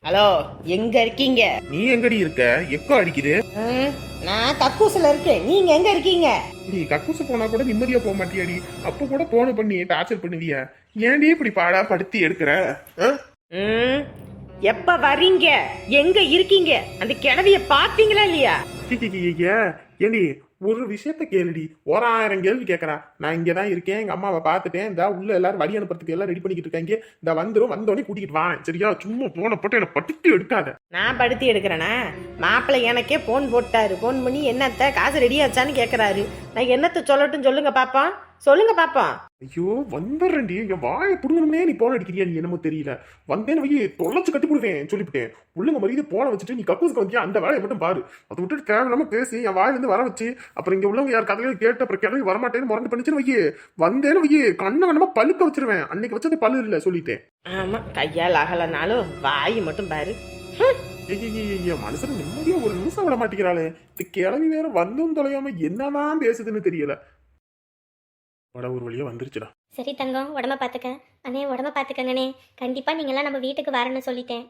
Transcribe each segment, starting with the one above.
Hello, எங்க இருக்கீங்க? நீ எங்கடி இருக்க? எக்கோ அடிக்குது. நான் கக்கூசுல இருக்கேன். நீங்க எங்க இருக்கீங்க? நீ கக்கூசு போனா கூட நிம்மதியா போக மாட்டியாடி? அப்ப கூட போன பண்ணி டார்ச்சர் பண்ணுவியா? ஏன்டி இப்படி பாடா படுத்தி எடுக்கிற? ம், எப்ப வர்றீங்க? எங்க இருக்கீங்க? அந்த கிழவிய பாத்தீங்களா இல்லையா? ஏண்டி ஒரு விஷயத்த கேளுடி. 1000 கேள்வி கேட்கறா. நான் இங்கதான் இருக்கேன், எங்க அம்மாவை பார்த்துட்டேன், இந்த உள்ள எல்லாரும் வழி அனுப்புறதுக்கு எல்லாம் ரெடி பண்ணிக்கிட்டு இருக்காங்க, இந்த வந்தோடனே கூட்டிகிட்டு வாங்க, சரியா? சும்மா போன போட்டு என்ன படுத்தி எடுக்காத. நான் படுத்தி எடுக்கிறேனா? மாப்பிள்ளை எனக்கே போன் போட்டாரு. போன் பண்ணி என்னத்த காசு ரெடியாச்சான்னு கேக்குறாரு. நான் என்னத்த சொல்லட்டும் சொல்லுங்க பாப்போம், சொல்லுங்க பாப்போம். ஐயோ வந்துடுறேன்டி. என் வாயை புடுங்கணுமே நீ போன அடிக்கிறியா? நீ என்னமோ தெரியல. வந்தேன்னு வை தொலைச்சு கட்டி போடுவேன் சொல்லிவிட்டேன். உள்ளுங்க மரியாதை போன வச்சுட்டு நீ கக்கூசுக்கு வந்தியா அந்த வேலையை மட்டும் பாரு. அதை விட்டுட்டு தேவையில்லாம பேசி என் வாயிலிருந்து வர வச்சு அப்புறம் இங்க உள்ளவங்க யார் கதையை கேட்டு அப்புறம் கிளம்பி வரமாட்டேன்னு முரண்டு பண்ணிச்சுன்னு வை. வந்தேன்னு வை கண்ணமா பழுக்க வச்சிருவேன். அன்னைக்கு வச்சது பல்லு இல்லை சொல்லிட்டேன். ஆமா, கையால் அகலனாலும் வாய் மட்டும் பாரு. மனுஷன் நிம்மதியா ஒரு நிமிஷம் விட மாட்டேங்கிறாளே. இந்த கிளம்பி வேற வந்தும் தொலையாம என்னதான் பேசுதுன்னு தெரியல. வட ஒரு வழியா வந்துருச்சுடா. சரி தங்கம், உடம்ப பார்த்துக்க. அண்ணே உடம்ப பார்த்துக்கங்கண்ணே. கண்டிப்பாக நீங்களாம் நம்ம வீட்டுக்கு வரணும்னு சொல்லிட்டேன்.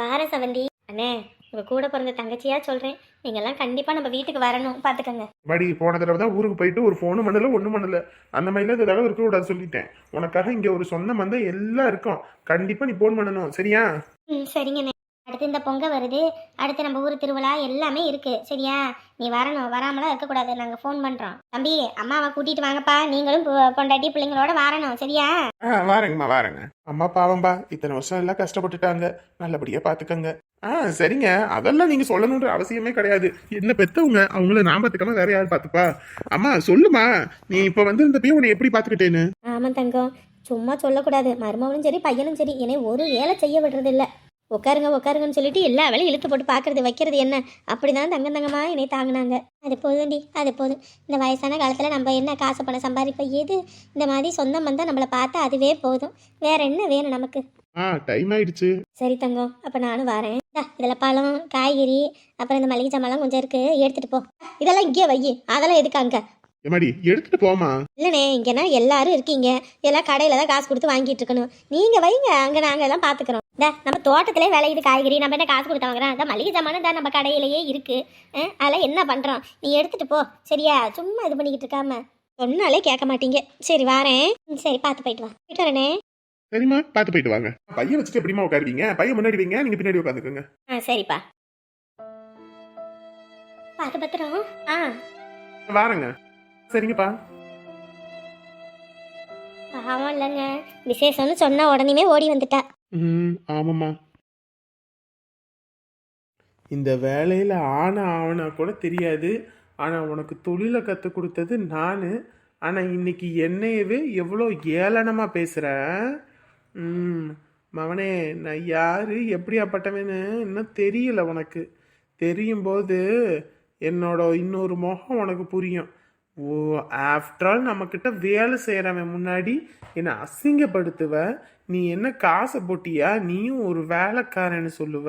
வாரேன் சவந்தி. அண்ணே உங்கள் கூட பிறந்த தங்கச்சியாக சொல்கிறேன், நீங்கள்லாம் கண்டிப்பாக நம்ம வீட்டுக்கு வரணும், பார்த்துக்கங்க. படி போன தடவை தான் ஊருக்கு போயிட்டு ஒரு ஃபோனும் பண்ணல ஒன்றும் பண்ணல. அந்த மாதிரிலாம் இந்த தடவை இருக்கக்கூடாது சொல்லிட்டேன். உனக்காக இங்கே ஒரு சொந்தம் வந்து எல்லாம் இருக்கும். கண்டிப்பாக நீ ஃபோன் பண்ணணும், சரியா? சரிங்கண்ணே. அடுத்து இந்த பொங்கல் வருது, அடுத்து நம்ம ஊர் திருவிழா எல்லாமே இருக்கு, சரியா? நீ வரணும், வராமலாம் இருக்கக்கூடாது. நாங்கள் ஃபோன் பண்ணுறோம். தம்பி அம்மாவை கூட்டிகிட்டு வாங்கப்பா. நீங்களும் பொண்டாட்டி பிள்ளைங்களோட வரணும், சரியா? வாரேங்கம்மா வாரேங்க. அம்மா பாவம்பா, இத்தனை வருஷம் எல்லாம் கஷ்டப்பட்டுட்டாங்க, நல்லபடியாக பார்த்துக்கங்க. சரிங்க, அதெல்லாம் நீங்கள் சொல்லணுன்ற அவசியமே கிடையாது. என்ன பெற்றவங்க, அவங்கள நான் பார்த்துக்காம வேற யார் பார்த்துப்பா? அம்மா சொல்லுமா, நீ இப்போ வந்து இந்த பையன் உன்னை எப்படி பார்த்துக்கிட்டேன்னு? ஆமாம் தங்கம், சும்மா சொல்லக்கூடாது. மருமவனும் சரி பையனும் சரி என்னை ஒரு வேலை செய்ய விடுறது இல்லை. உட்காருங்கன்னு சொல்லிட்டு எல்லா வேலையும் இழுத்து போட்டு பார்க்கறது வைக்கிறது என்ன, அப்படிதான் தங்கமா என்னை தாங்கினாங்க. அது போதும்டி, அது போதும். இந்த வயசான காலத்தில் நம்ம என்ன காசு பணம் சம்பாதிப்போம், எது இந்த மாதிரி சொந்தம் வந்தால் நம்மளை பார்த்தா அதுவே போதும். வேற என்ன வேணும் நமக்கு? டைம் ஆயிடுச்சு. சரி தங்கம், அப்போ நானும் வரேன். இதில் பழம் காய்கறி அப்புறம் இந்த மளிகை சாமான்லாம் கொஞ்சம் இருக்கு, எடுத்துட்டு போ. இதெல்லாம் இங்கே வை, அதெல்லாம் எதுக்கு அங்கே? எம்மாடி எடுத்துட்டு போமா. இல்லைண்ணே, இங்கேனா எல்லாரும் இருக்கீங்க, எல்லாம் கடையில் தான் காசு கொடுத்து வாங்கிட்டு இருக்கணும். நீங்கள் வைங்க, அங்கே நாங்கள் எல்லாம் பார்த்துக்குறோம். நம்ம தோட்டத்திலே விளையுது காய்கறி, நம்ம என்ன காசு கொடுத்து வாங்குறோம்? அதான் மளிகை சாமான் தான் நம்ம கடையிலேயே இருக்கு. அதெல்லாம் என்ன பண்ணுறோம், நீ எடுத்துட்டு போ, சரியா? சும்மா இது பண்ணிக்கிட்டு இருக்காம சொன்னாலே கேட்க மாட்டீங்க. சரி வாரேன். சரி பார்த்து போயிட்டு வா. போயிட்டு வரேனே. சரிம்மா, பார்த்து போயிட்டு வாங்க. பையன் வச்சுட்டு எப்படிமா உட்காருவீங்க? பையன் முன்னாடி வைங்க, நீங்க பின்னாடி உட்காந்துக்கோங்க. சரிப்பா, பார்த்து பத்திரம். வாரேங்க. சரிங்கப்பா. பாவம் இல்லைங்க, விசேஷம்னு சொன்னா உடனே ஓடி வந்துட்டா. ஆமாம்மா. இந்த வேலையில் ஆவனா கூட தெரியாது. ஆனால் உனக்கு தொழிலை கற்றுக் கொடுத்தது நான். ஆனால் இன்னைக்கு என்னையவே எவ்வளோ ஏளனமாக பேசுகிற. மவனே, நான் யார் எப்படியாப்பட்டவன்னு இன்னும் தெரியல. உனக்கு தெரியும் போது என்னோட இன்னொரு முகம் உனக்கு புரியும். ஓ, ஆஃப்டர் ஆல் நம்மக்கிட்ட வேலை செய்கிறவன் முன்னாடி என்னை அசிங்கப்படுத்துவ. நீ என்ன காசை போட்டியா, நீயும் ஒரு வேலைக்காரன்னு சொல்லுவ.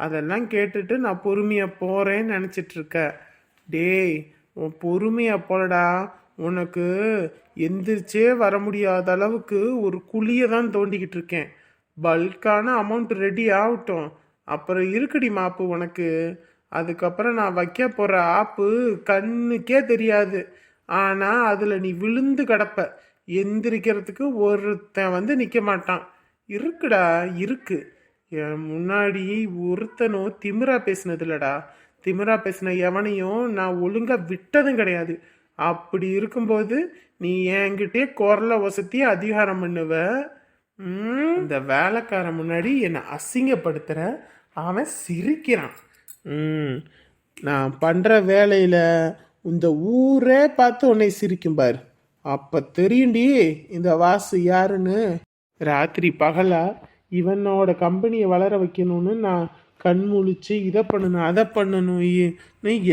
அதெல்லாம் கேட்டுட்டு நான் பொறுமையாக போகிறேன்னு நினச்சிட்ருக்க. டேய், உன் பொறுமையாக போலடா. உனக்கு எந்திரிச்சே வர முடியாத அளவுக்கு ஒரு குழியை தான் தோண்டிக்கிட்டு இருக்கேன். பல்கான அமௌண்ட் ரெடி ஆகட்டும், அப்புறம் இருக்குடி மாப்பு உனக்கு. அதுக்கப்புறம் நான் வைக்க போகிற ஆப்பு கண்ணுக்கே தெரியாது. ஆனால் அதில் நீ விழுந்து கிடப்ப. எந்திரிக்கிறதுக்கு ஒருத்தன் வந்து நிற்க மாட்டான். இருக்குடா, இருக்கு. என் முன்னாடி ஒருத்தனும் திமிரா பேசினது இல்லடா. திமிரா பேசின எவனையும் நான் ஒழுங்காக விட்டதும் கிடையாது. அப்படி இருக்கும்போது நீ என்கிட்டே குரலை வசதி அதிகாரம் பண்ணுவ. இந்த வேலைக்காரன் முன்னாடி என்னை அசிங்கப்படுத்துகிற. அவன் சிரிக்கிறான். நான் பண்ணுற வேலையில் இந்த ஊரே பார்த்து உன்னை சிரிக்கும் பாரு. அப்போ தெரியுண்டி இந்த வாசு யாருன்னு. ராத்திரி பகலா இவனோட கம்பெனியை வளர வைக்கணும்னு நான் கண் முழிச்சு இதை பண்ணணும் அதை பண்ணணும்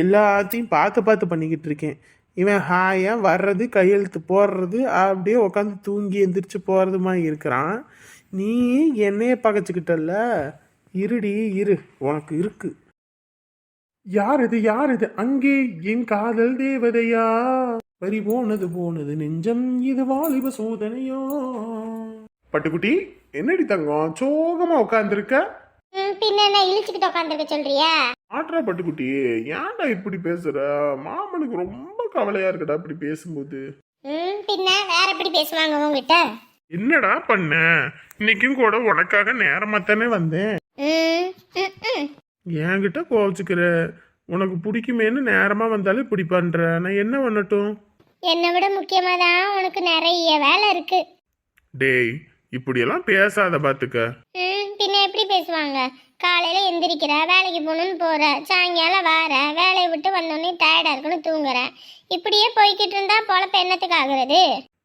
எல்லாத்தையும் பார்த்து பண்ணிக்கிட்டு இருக்கேன். இவன் ஹாயாக வர்றது, கையெழுத்து போடுறது, அப்படியே உட்காந்து தூங்கி எந்திரிச்சு போகிறதுமா இருக்கிறான். நீ என்னையே பகைச்சிக்கிட்டல்ல. இருடி இரு, உனக்கு இருக்கு. யார் இது அங்கே என் காதல் தேவதையா? வரி போனது நெஞ்சம், இது வாலிப சோதனையோ. பட்டுக்குட்டி, என்னடி தங்கம் சோகமா உட்காந்துருக்க? பின்ன என்ன இழிச்சுக்கிட்டு உட்காந்துருக்க சொல்றியா? ஆட்ரா பட்டுக்குட்டி, ஏன்டா இப்படி பேசுற? மாமனுக்கு ரொம்ப கவலையா இருக்குடா இப்படி பேசும்போது. பின்ன வேற எப்படி பேசுவாங்க உங்ககிட்ட? என்னடா பண்ண? இன்னைக்கும் கூட உனக்காக நேரமா தானே வந்தேன். என்கிட்ட கோவச்சுக்கிற? உனக்கு பிடிக்குமேன்னு நேரமா வந்தாலும் இப்படி பண்ற, நான் என்ன பண்ணட்டும்? என்னை விட முக்கியமா தான் உனக்கு நிறைய வேலை இருக்கு. டேய், இப்படியெல்லாம் பேசாத பாத்துக்க. பின்ன எப்படி பேசுவாங்க? காலையில எந்திரிக்கிற, வேலைக்கு போகணும்னு போற, சாயங்காலம் வார, வேலையை விட்டு வந்தோடனே டயர்டா இருக்குன்னு தூங்குற. இப்படியே போய்கிட்டு இருந்தா பொழப்பு என்னத்துக்கு ஆகுறது?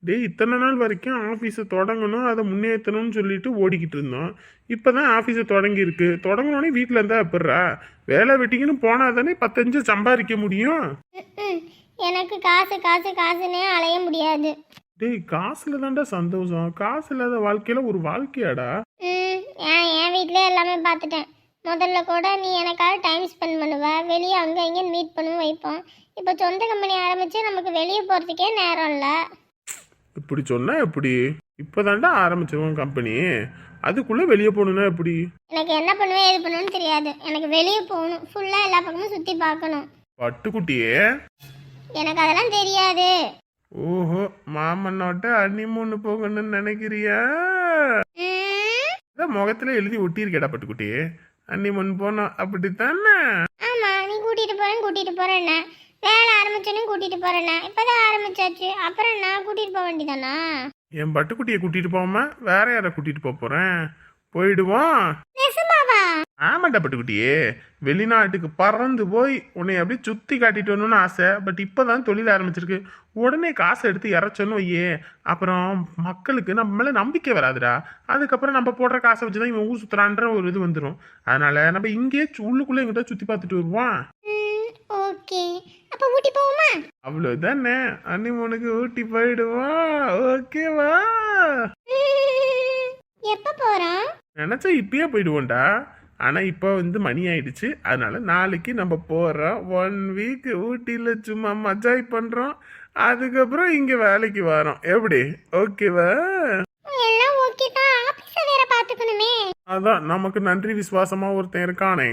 டேய், இத்தனை நாள் வரைக்கும் ஆஃபீஸை தொடங்கணும், அதை முன்னேற்றணும்னு சொல்லிட்டு ஓடிக்கிட்டு இருந்தோம். இப்போதான் ஆஃபீஸை தொடங்கியிருக்கு. தொடங்கினோடனே வீட்டில் இருந்தா எப்பட்றா? வேலை வெட்டிங்கன்னு போனால் தானே 10 சம்பாதிக்க முடியும். எனக்கு காசு காசு காசுன்னே அலைய முடியாது. டேய், காசுல தான்டா சந்தோஷம். காசு இல்லாத வாழ்க்கையில ஒரு வாழ்க்கையாடா? என் வீட்டிலே எல்லாமே பார்த்துட்டேன். முதல்ல கூட நீ எனக்காக டைம் ஸ்பெண்ட் பண்ணுவ, வெளியே அங்கே இங்கேன்னு மீட் பண்ணுவோம் வைப்போம். இப்போ சொந்த கம்பெனி ஆரம்பித்து நமக்கு வெளியே போகிறதுக்கே நேரம் இல்லை. இப்படி சொன்னா எப்படி? இப்போதான்டா ஆரம்பிச்சவன் கம்பெனி, அதுக்குள்ள வெளியே போகணுன்னா எப்படி? எனக்கு என்ன பண்ணுவேன் ஏது பண்ணுவேன்னு தெரியாது. எனக்கு வெளியே போகணும், ஃபுல்லாக எல்லா பக்கமும் சுற்றி பார்க்கணும். பட்டுக்குட்டியே, எனக்கு அதெல்லாம் தெரியாது. ஓஹோ, மாமன்னோட்ட ஹனிமூன் போகணும்னு நினைக்கிறியா? முகத்துல எழுதி ஒட்டியிருக்கேடா பட்டுக்குட்டி, ஹனிமூன் போனோம் அப்படித்தானே? ஆமா, நீ கூட்டிட்டு போறேன்னா வேலை ஆரம்பிச்சோன்னு கூட்டிட்டு போறேன்னா இப்பதான் ஆரம்பிச்சாச்சு, அப்புறம் நான் கூட்டிட்டு போக வேண்டியதானா? என் பட்டுக்குட்டியை கூட்டிட்டு போகாம வேற யாரை கூட்டிட்டு போறேன்? போயிடுவோம். ஆமாண்டா பட்டுக்குட்டியே, வெளிநாட்டுக்கு பறந்து போய் உன்னை அப்படியே சுத்தி காட்டிட்டு வரணும்னு ஆசை. பட் இப்போதான் தொழில் ஆரம்பிச்சிருக்கு. உடனே காசை எடுத்து இறச்சோன்னு வையே, அப்புறம் மக்களுக்கு நம்ம மேல நம்பிக்கை வராதுடா. அதுக்கப்புறம் நம்ம போடுற காசை வச்சுதான் இவன் ஊர் சுத்துறான்ற ஒரு இது வந்துடும். அதனால நம்ம இங்கே உள்ளுக்குள்ள எங்கிட்ட சுத்தி பார்த்துட்டு வருவோம். ஓகே, அப்ப ஊட்டி போவோமா? அவ்வளவுதானே, ஹனிமூனுக்கு ஊட்டி போயிடுவோம். ஓகேவா? எப்ப போறோம்? நினைச்சா இப்பயே போயிடுவோம்டா. ஆனா இப்போ மணி ஆயிடுச்சு. அதனால நாளைக்கு நம்ம போறோம். 1 வீக் ஊட்டியில சும்மா மஜாய் பண்றோம். அதுக்கப்புறம் இங்க வேலைக்கு வரோம். எப்படி? ஓகேவா? எல்லாம் ஓகே தான். ஆபீஸ வேற பாத்துக்கணுமே. அதான் நமக்கு நன்றி விசுவாசமா ஒருத்தன் இருக்கானே,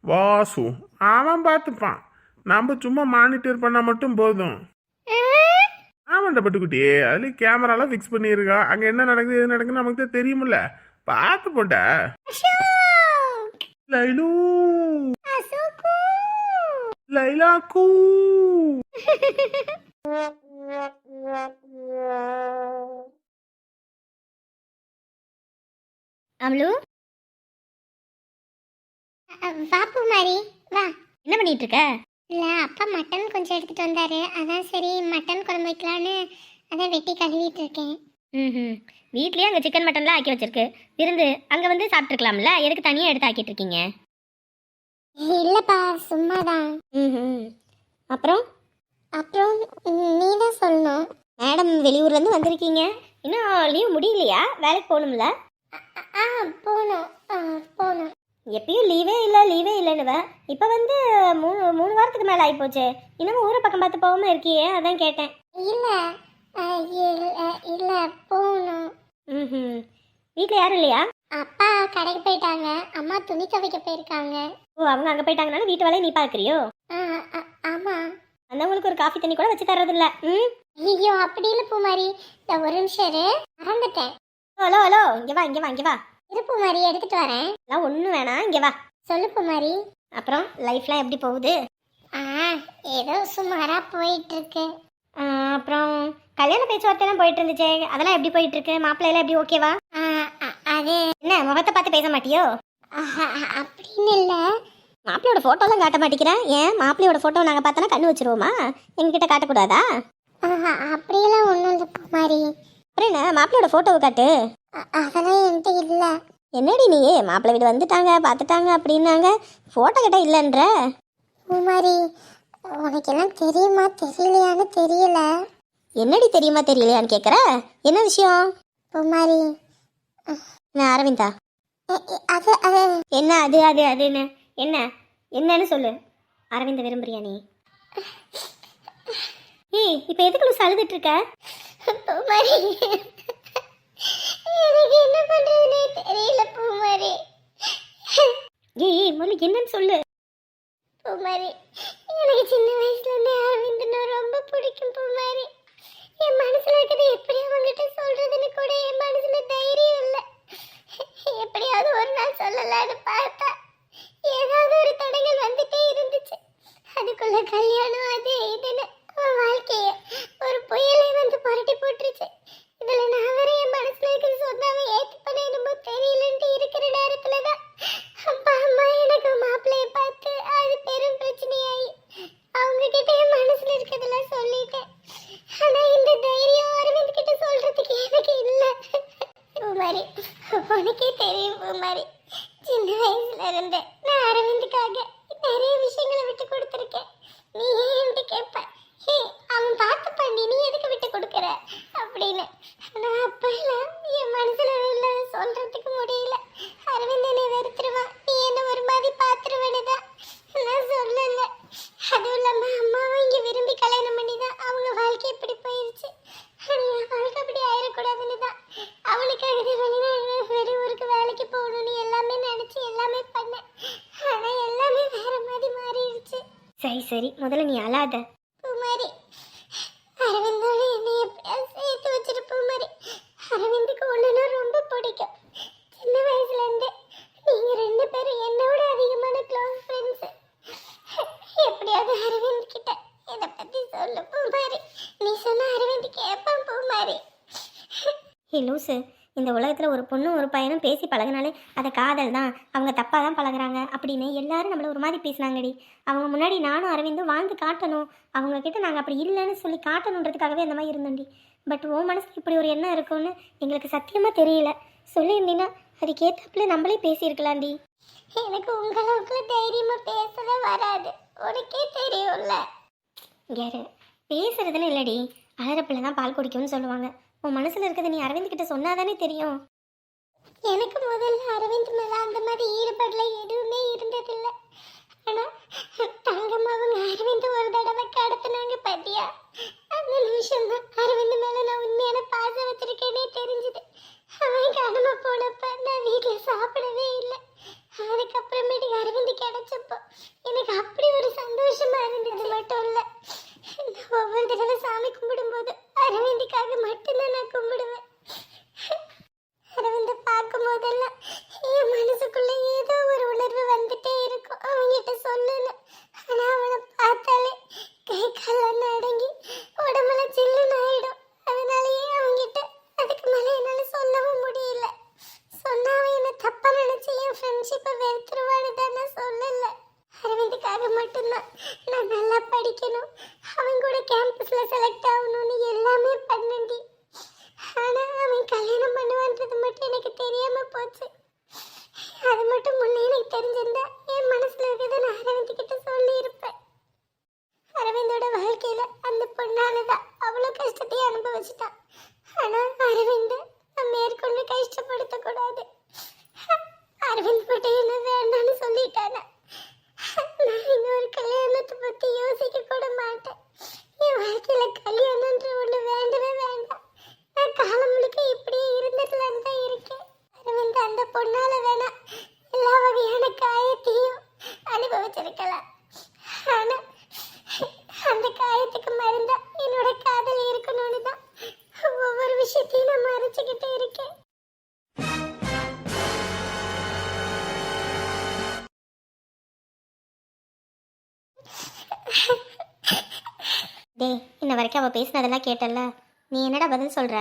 வாசு, அவன் பார்த்துப்பான். நம்ம சும்மா மானிட்டர் பண்ணா மட்டும் போதும். ஆமாண்டா பட்டுக்குட்டியே, அதுலயும் கேமராலாம் ஃபிக்ஸ் பண்ணியிருக்கான். அங்க என்ன நடக்குது எது நடக்குதுன்னு நமக்கு தான் தெரியுமில்ல. பார்த்து போட்டா லைலு லைலாக்கு. அம்லு, பாப்பு மாதிரி வா. என்ன பண்ணிட்டு இருக்க? இல்ல, அப்பா மட்டன் கொஞ்சம் எடுத்துட்டு வந்தாரு, அதான் சரி மட்டன் குழம்பு வைக்கலான்னு அதான் வெட்டி கழுவிட்டு இருக்கேன். வீட்லயே அங்கே சிக்கன் மட்டன்லாம் ஆக்கி வச்சிருக்கு. விருந்து அங்கே வந்து சாப்பிட்ருக்கலாம்ல, எதுக்கு தனியாக எடுத்து ஆக்கிட்டு இருக்கீங்க? இல்லைப்பா, சும்மாதான். அப்புறம் அப்புறம் நீ தான் சொல்லணும். மேடம் வெளியூர்லேருந்து வந்திருக்கீங்க, இன்னும் லீவ் முடியலையா? வேலைக்கு போகணும்ல? போகணும். எப்பயும் லீவே இல்லைன்னுவ. இப்போ வந்து 3 வாரத்துக்கு மேலே ஆகிப்போச்சு. இன்னமும் ஊரை பக்கம் பார்த்து போகாமல் இருக்கியே, அதான் கேட்டேன். இல்லை போகணும். வீட்டில் யாரும் இல்லையா? அப்பா கடைக்கு போயிட்டாங்க, அம்மா துணி துவைக்க போயிருக்காங்க. ஓ, அவங்க அங்கே போயிட்டாங்கனால வீட்டு வேலையை நீ பார்க்குறியோ? ஆமாம். அந்தவங்களுக்கு ஒரு காஃபி தண்ணி கூட வச்சு தர்றதில்ல. ஐயோ, அப்படி இல்லை பூமாரி, இந்த ஒரு நிமிஷம் மறந்துட்டேன். ஹலோ, இங்கே வா. இரு பூமாரி, எடுத்துட்டு வரேன். எல்லாம் ஒன்றும் வேணாம், இங்கே வா. சொல்லு பூமாரி. அப்புறம் லைஃப்லாம் எப்படி போகுது? ஏதோ சுமாராக போயிட்டு இருக்கு. அப்புறம் கல்யாண பேச்சுவார்த்தைலாம் போயிட்டு இருந்துச்சே, அதெல்லாம் எப்படி போயிட்டு இருக்கு? மாப்பிள்ளையெல்லாம் எப்படி ஓகேவா? அது என்ன, முகத்தை பார்த்து பேச மாட்டியோ? அப்படின்னு இல்லை. மாப்பிள்ளையோட ஃபோட்டோலாம் காட்ட மாட்டேங்கிறேன். ஏன், மாப்பிள்ளையோட ஃபோட்டோ நாங்கள் பார்த்தோன்னா கண்ணு வச்சிருவோமா? எங்ககிட்ட காட்டக்கூடாதா? அப்படியெல்லாம் ஒன்றும் இல்லை மாதிரி. அப்புறம் என்ன, மாப்பிள்ளையோட ஃபோட்டோவை காட்டு. அதெல்லாம் என்கிட்ட இல்லை. என்னடி நீ, மாப்பிள்ளை வீடு வந்துட்டாங்க பார்த்துட்டாங்க அப்படின்னாங்க, ஃபோட்டோ கிட்ட இல்லைன்ற மாதிரி. உனக்கு எல்லாம் தெரியுமா தெரியலையான்னு தெரியல. என்னடி தெரியுமா தெரியலையான்னு கேட்குற? என்ன விஷயம் மாதிரி? நான் அரவிந்தா. அது அது என்ன? அதுன்னு என்னன்னு சொல்லு. அரவிந்த விரும்புறியா நீ? ஏய், இப்போ எதுக்குள்ள அழுதுட்டு இருக்க? எனக்கு என்ன பண்றதுன்னே தெரியல பூமாரி. ஏய் முதல்ல என்னன்னு சொல்லு. பூமாரி, எனக்கு சின்ன வயசுல இருந்தே அரவிந்தனை ரொம்ப பிடிக்கும் பூமாரி. என் மனசுல இருக்கிறது எப்படி அவங்ககிட்ட சொல்றதுன்னு கூட என் மனசுல தைரியம் இல்லை. எப்படியாவது ஒரு நாள் சொல்லலான்னு பார்த்தா ஏதாவது ஒரு தடங்கள் வந்துட்டே இருந்துச்சு. அதுக்குள்ள கல்யாணம் அது இதுன்னு அவன் வாழ்க்கைய ஒரு புயலை வந்து புரட்டி போட்டுருச்சு. இதுல நான் வேற என் மனசுல இருக்கிறது சொன்னாவே ஏத்துப்பனே என்னமோ தெரியலன்ட்டு இருக்கிற நேரத்துலதான் அப்பா அம்மா எனக்கு மாப்பிள்ளைய பார்த்து அது பெரும் பிரச்சனையாயி அவங்க கிட்ட என் மனசுல இருக்கிறதெல்லாம் சொல்லிட்டேன். ஆனா இந்த தைரியம் அரவிந்த் கிட்ட சொல்றதுக்கு எனக்கு இல்ல. பூமாரி, உனக்கே தெரியும் பூமாரி, சின்ன வயசுல இருந்தே நான் அரவிந்துக்காக நிறைய விஷயங்களை விட்டு கொடுத்துருக்கேன். நீ ஏன் என்கிட்ட கேட்ப, அவன் பார்த்து பண்ணி நீ எதுக்கு விட்டு கொடுக்குற அப்படின்னு. ஆனா அப்ப எல்லாம் என் மனசுல உள்ள சொல்றதுக்கு முடியல. அரவிந்த் என்னை வெறுத்துருவான், நீ என்ன ஒரு மாதிரி பாத்துருவனுதான் நான் சொல்லல. அதுவும் இல்லாம அம்மாவும் இங்க விரும்பி கல்யாணம் பண்ணிதான் அவங்க வாழ்க்கை இப்படி போயிருச்சு. என் வாழ்க்கை அப்படி ஆயிடக்கூடாதுன்னு தான் அவனுக்காக வெளியூருக்கு வேலைக்கு போகணும்னு எல்லாமே நினைச்சு எல்லாமே பண்ணேன். ஆனா எல்லாமே வேற மாதிரி மாறிடுச்சு. சரி சரி, முதல்ல நீ அழாத பூமாரி. அரவிந்தோட என்னை எப்படியாவது சேர்த்து வச்சிரு பூமாரி. அரவிந்துக்கு ஒண்ணுன்னா ரொம்ப பிடிக்கும். சின்ன வயசுல இருந்து நீங்க ரெண்டு பேரும் என்னோட அதிகமான க்ளோஸ் ஃப்ரெண்ட்ஸ். எப்படியாவது அரவிந்த் கிட்ட இதை பத்தி சொல்லு பூமாரி. நீ சொன்ன அரவிந்த் கேட்பான் பூமாரி. ஹே லூசு, இந்த உலகத்தில் ஒரு பொண்ணும் ஒரு பையனும் பேசி பழகினாலே அதை காதல் தான், அவங்க தப்பாக தான் பழகுறாங்க அப்படின்னு எல்லாரும் நம்மளை ஒரு மாதிரி பேசினாங்கடி. அவங்க முன்னாடி நானும் அரவிந்தும் வாழ்ந்து காட்டணும், அவங்கக்கிட்ட நாங்கள் அப்படி இல்லைன்னு சொல்லி காட்டணுன்றதுக்காகவே அந்த மாதிரி இருந்தோண்டி. பட் உன் மனசுக்கு இப்படி ஒரு எண்ணம் இருக்கும்னு எங்களுக்கு சத்தியமாக தெரியல. சொல்லியிருந்தீங்கன்னா அதுக்கேற்றப்பல நம்மளே பேசியிருக்கலாம்டி. எனக்கு உங்களுக்கு தைரியமாக பேசவே வராது, உனக்கே தெரியும்ல. கேரு பேசுறதுன்னு இல்லடி, அழறப்பில் தான் பால் குடிக்கும்னு சொல்லுவாங்க. உன் மனசில் இருக்கிறது நீ அரவிந்த் கிட்ட சொன்னாதானே தெரியும். எனக்கு முதல்ல அரவிந்த் மேலே அந்த மாதிரி ஈடுபாடுல எதுவுமே இருந்ததில்லை. ஆனால் தங்கம்மா அவங்க அரவிந்த் ஒரு தடவை கடத்தினாங்க பாத்தியா, அந்த நிமிஷம் தான் அரவிந்த் மேலே நான் உண்மையான பாசம் வச்சிருக்கேனே தெரிஞ்சுது. அவன் கடமை போனப்ப நான் வீட்டில் சாப்பிடவே இல்லை. அதுக்கப்புறமேட்டு அரவிந்த் கிடைச்சப்போ எனக்கு அப்படி ஒரு சந்தோஷமா இருந்தது மட்டும் இல்லை. ஒவ்வொரு தடவை சாமி கும்பிடும்போது அரவிந்துக்காக மட்டும்தான் நான் கும்பிடுவேன். அரவிந்த பார்க்கும் போதெல்லாம் என் மனசுக்குள்ள ஏதோ ஒரு உணர்வு வந்துட்டே இருக்கும், அவங்கிட்ட சொல்லணும். ஆனா அவனை பார்த்தாலே கை காலம் அடங்கி உடம்புல சில்லுன்னு ஆயிடும். அதனாலயே அவங்கிட்ட அதுக்கு மேலே என்னால சொல்லவும் முடியல. சொன்னா அவன் என்ன தப்பா நினைச்சு என் ஃப்ரெண்ட்ஷிப்பை வெறுத்துருவான்னு தான் நான் சொல்லல. அரவிந்துக்காக மட்டும்தான் நான் நல்லா படிக்கணும், அவன் கூட கேம்பஸ்ல செலக்ட் ஆகணும்னு எல்லாமே பண்ணண்டி. ஆனா அவன் கல்யாணம் பண்ணுவான்றது மட்டும் எனக்கு தெரியாம போச்சு. அது மட்டும் முன்னே எனக்கு தெரிஞ்சிருந்தா என் மனசுல இருக்கிறத நான் அரவிந்த் கிட்ட சொல்லி இருப்பேன். அரவிந்தோட வாழ்க்கையில அந்த பொண்ணாலதான் அவ்வளவு கஷ்டத்தையும் அனுபவிச்சுட்டான். ஆனா அரவிந்த் நான் மேற்கொண்டு கஷ்டப்படுத்த கூடாது. அரவிந்த் மட்டும் என்ன வேண்டாம்னு சொல்லிட்டானா, நான் இன்னொரு கல்யாணத்தை பத்தி யோசிக்க கூட மாட்டேன். என் வாழ்க்கையில கல்யாணம்ன்ற ஒண்ணு வேண்டவே வேண்டாம். நான் காலம் முழுக்க இப்படியே இருந்துடலான்னு தான் இருக்கேன். அரவிந்த் அந்த பொண்ணால வேணா எல்லா வகையான காயத்தையும் அனுபவிச்சிருக்கலாம். ஆனா அந்த காயத்துக்கு மருந்தா என்னோட காதல் இருக்கணும்னு தான் ஒவ்வொரு விஷயத்தையும் நான் மறைச்சுக்கிட்டே இருக்கேன். டேய், இன்ன வரைக்கும் அவள் பேசினதெல்லாம் கேட்டல, நீ என்னடா பதில் சொல்கிற?